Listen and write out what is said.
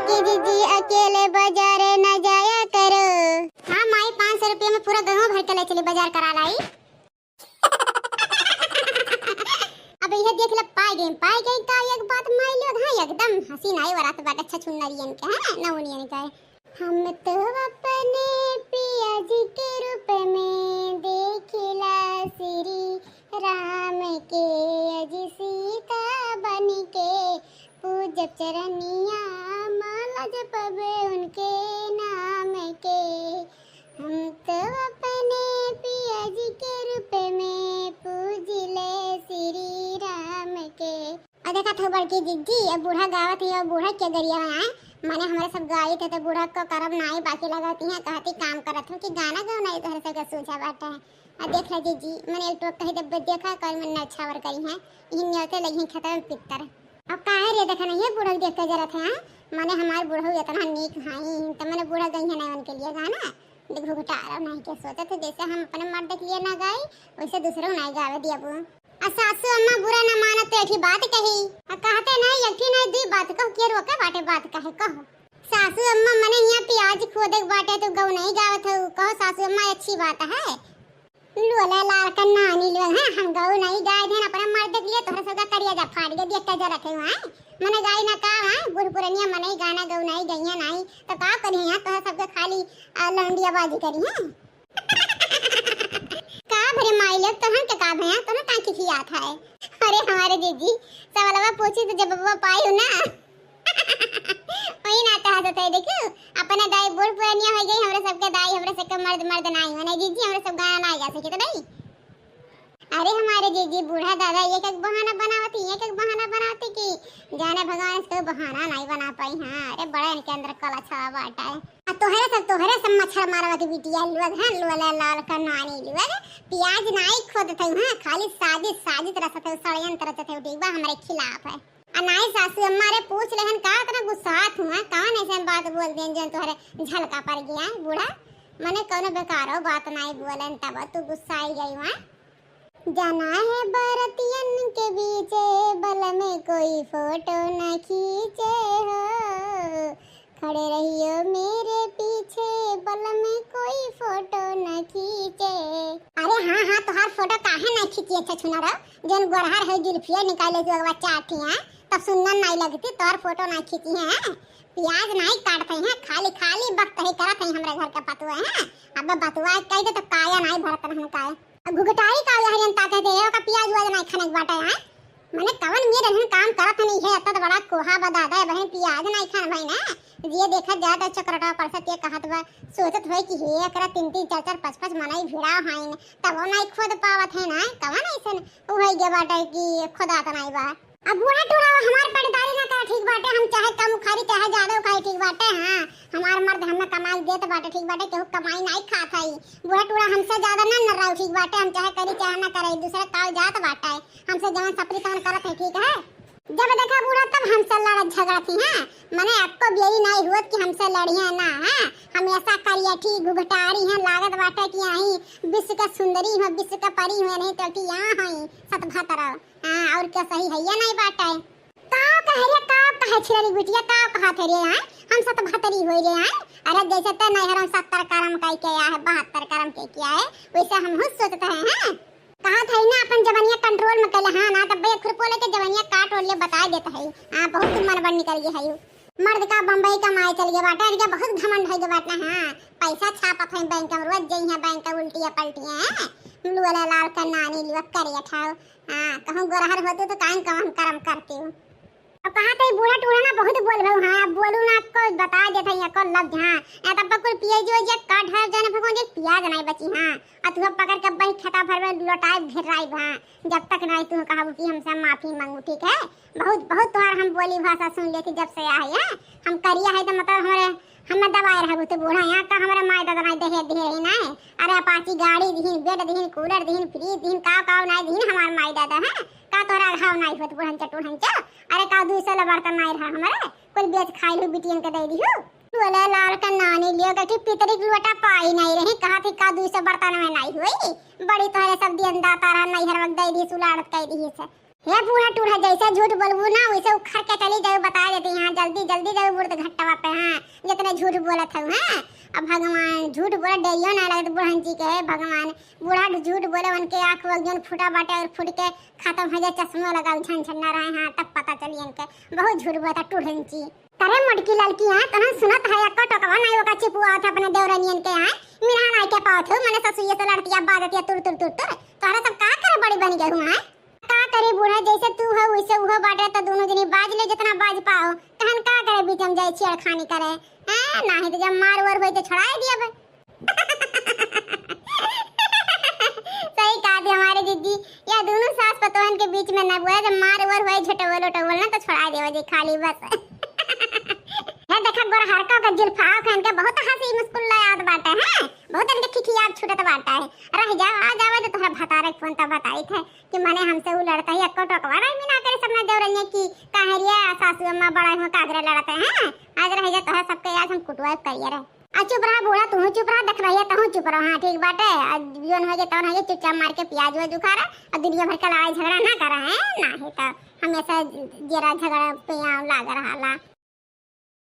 की जीजी अकेले बाजार न जाया करो। हाँ माई 500 रुपये में पूरा गाँव भर के ले चली बाजार करा लाई। अब यह देख ले पाई गई का एक बात माई लोग हाँ एकदम हसीन आई वरात बात अच्छा चुनरियन के है नवनियन का हम तो अपने पिया जी के रूप में देखिला श्री राम के अज सीता बन के पूजब चरनिया माला जपबे उनके नाम के हम तो अपने पिया जी के रूप में पूजिले श्री राम के। और देखा था बड़की जिज्जी अब बूढ़ा गावत है और बूढ़ा क्या गरिया है माने हमारे सब गाई थे तो बूढ़ा को करब नाई बाकी लगाती हैं कहती काम करत हो कि गाना गाओ नहीं तो हर से का सूझा बाटा है। और देख ले जीजी मैंने एक तो कही दब देखा कर मैंने अच्छा वर करी है इन न्योते लगी खत्म पित्तर। अब काहे रे देखा नहीं है बूढ़ा देख के जरा था माने हमारे बूढ़ा इतना नीक हाई तो मैंने बूढ़ा गई है नहीं उनके लिए गाना देख घुटा रहा नहीं के सोचा तो जैसे हम अपने मर्द के लिए ना गाई वैसे दूसरों नहीं गावे दिया बू। सासू अम्मा बुरा ना मानत तो एक बात कही कहते नहीं एक नहीं दी बात कहो के रोके बाटे बात कहे कहो सासू अम्मा मने यहाँ प्याज खोदे बाटे तो गौ नहीं गावत हो कहो सासू अम्मा अच्छी बात है लोला लाल का नानी लोग हैं हम गौ नहीं गाय थे अपने मर्द के लिए तोहरा सबका करिया जा फाड़ के देख के जा रखे हैं मने गाय ना का है बुढ़ पुरनिया मने गाना गौ नहीं गैया नहीं तो का करी यहाँ तोहरा सबका खाली लौंडिया बाजी करी है का भरे माई लोग तो हम का भैया तो ना टांकी खियात है। अरे हमारे जीजी सवालवा पूछी तो जब बाबा पाई हो ना वही ना कहा तो देखो अपने दाई बुढ़ पुरानिया हो गई हमरे सबके दाई हमरे सबके मर्द नहीं है ना जीजी हमरे सब गाना नहीं गा सके तो नहीं। अरे हमारे जीजी बूढ़ा दादा एक एक बहाना बनावती कि जाने भगवान इसको बहाना नहीं बना पाई। हाँ अरे बड़ा इनके अंदर कला छावा बाटा है तोहरे सब मच्छर मारवा के बिटिया लोग हैं लोला लाल का नानी लोग प्याज नहीं खोदते हैं खाली साजिश रसते षड्यंत्र रचते ठीक बा हमारे खिलाफ है। अनाई सासू हमारे पूछ लेहन का इतना गुस्सात हुआ कौन ऐसे बात बोल देन जन तोहरे झलका पड़ गया बूढ़ा मने कोनो बेकारो बात नहीं बोलन तब तू गुस्सा आई गई वहां जाना है बरतियन के बीच बल में कोई फोटो न खींचे हो खड़े रहियो मेरे पीछे बल में कोई फोटो न खींचे। अरे हाँ तो हर फोटो काहे न खींची अच्छा सुना जन गोरहर है जुल्फिया निकाले जो अगवा चाटी है तब सुनना नहीं लगती तो हर फोटो न खींची है प्याज नहीं काटते हैं खाली वक्त है करत है हमारे घर का पतुआ है अब बतुआ कह दे तो काया नहीं भरत रहन काया घुघटाई का हरियन ताकत दे का प्याज वाला नहीं खाने बाटा है माने कवन मेरे रहन काम करत नहीं है अत बड़ा कोहा बदादा है बहन प्याज नहीं खान भाई ना ये देखा जाता चक्रटा परसत ये कहत बा सोचत होय कि हे एकरा 3 4 5 मनाई भिड़ा हाइन तब नहीं खुद पावत है ना कवन ऐसन ओ है के बाटा कि खुदा त नहीं बा अब बूढ़ा टूरा हमार पड़दारी ना कर ठीक बाटे हम चाहे कम खारी चाहे ज्यादा खाई ठीक बाटे। हां हमार मर्द हमें कमाई देत बाटे ठीक बाटे केहू कमाई नहीं खात है बूढ़ा टूरा हमसे ज्यादा ना न रहो ठीक बाटे हम चाहे करी चाहे ना करे दूसरा काल जात बाटे हमसे जवन सपरी तवन करत है ठीक है। जब देखा बूढ़ा तब हमसे लड़ झगड़ा थी है मने आपको यही नहीं हुआ कि हमसे लड़िया ना है हम ऐसा करिए ठीक घुघटारी है लागत बाटे कि यही विश्व का सुंदरी है विश्व का परी है नहीं तो कि यहां है सतभतर हां और क्या सही है या नहीं बाटे का कहे छिरी बिटिया का कहा थे रे हैं हम सतभतरी होई रे हैं अरे जैसे तो नहीं हम 70 कर्म कई के आया है 72 कर्म के किया है वैसे हम खुद सोचते हैं कहा था ना अपन जवानिया कंट्रोल में कले हां ना तब भैया खुरपो लेके जवानिया काट और ले बता देता है हां बहुत मन बन निकल गया है मर्द का बंबई कमाए चल गया बाटा इनके बहुत घमंड है बाटा। हां पैसा छापत है बैंक में रोज जई है बैंक का उल्टिया पलटिया है लोला लाल का नानी लुक करिया ठाओ हां कहूं गोरहर होते तो काहे कम कर्म करती हूं अब कहा थे बूढ़ा टूढ़ा ना बहुत बोल भाऊ। हां अब बोलू ना आपको बता देता है को लफ्ज हां या तब कोई पिए जो जे काट है जाने भगवान जे प्याज नहीं बची। हां अथवा पकड़ के बही खाता भर में लौटाए घेराई हां जब तक नहीं तू कहा कि हमसे माफी मांगू ठीक है बहुत तोहार हम बोली भाषा सुन लेती जब से आई है हम करिया है तो मतलब हमारे हमें दबाए रहा तो बूढ़ा यहाँ का हमारा माय दादा नहीं देहे दिहे ना अरे अपाची गाड़ी दीन बेड दीन कूलर दीन फ्रिज दीन का नहीं दीन हमार माय दादा है का तोरा घाव नहीं होत बुढ़न चटुढ़न च अरे का 200 ला बर्तन नहीं रहा हमारे कोई बेच खाई हो बिटियन के दे दियो बोले लाल का नानी लियो कि पितरी की लोटा पाई नहीं रही कहा थी का 200 बर्तन में नहीं हुई बड़ी तोरे सब दिन दाता रहा नहीं हर वक्त दे दी सुलाड़त कह दी से हे बूढ़ा टूढ़ा जैसे झूठ बोलबू ना वैसे उखड़ के चली जाओ, बता देती यहाँ जल्दी जल्दी जाओ बुढ़ घट्टा पे। हाँ जितने झूठ बोलत है। हाँ अब भगवान झूठ बोला डरियो ना लगत बुढ़न जी के। भगवान बूढ़ा झूठ बोले उनके आँख वगन फूटा बाटे और फूट के खत्म हो जाए, चश्मा लगा झन झन ना रहे। हाँ तब पता चली इनके बहुत झूठ बोलता टूढ़न जी। करे मोटकी लड़की है तहन सुनत है अक्का टोकवा नहीं ओका चिपुआ था अपने देवरनियन के। हैं मिला ना के पावत हो मने ससुइया से लड़तिया बाजतिया तुर तुर तुर तुर तोरा सब का करे बड़ी बन गए हुआ। का करे बूढ़ा जैसे तू है वैसे वो बाटे तो दोनों जनी बाज ले जितना बाज पाओ। तहन का करे बीच में जाए छेड़खानी करे। हैं नाही तो जब मार वर होई तो छड़ाए दिया बे। सही कहा थी हमारे दीदी, या दोनों सास पतोहन के बीच में ना बुआ जब मार वर होई झटवल उटवल ना तो छड़ा देवा जे खाली बस। है देखा गोर हरका का जुल्फा खान के बहुत हंसी मुस्कुरा याद बाटे। हैं बहुत इनके खिखियात छूटत बाटा है। रह जा आ जावे तो तोहरा भतारे फोन तब बताई थे कि माने हमसे वो लड़ता है अक्का टोकवा रही बिना करे सबने देवरनिया की कहरिया सासू अम्मा बड़ा हो कागरे लड़ते हैं। आज रह जा तोहरा सबके याद हम कुटवाई करिए रे। आ चुप रहा बूढ़ा तू चुप रहा देख रही है तहु चुप रहा। हाँ ठीक बाटे जोन हो जे तौन हो जे चुपचाप मार के प्याज व जुखारा और दुनिया भर का लड़ाई झगड़ा ना करा है ना है तो हमेशा जरा झगड़ा पे लाग रहा ला।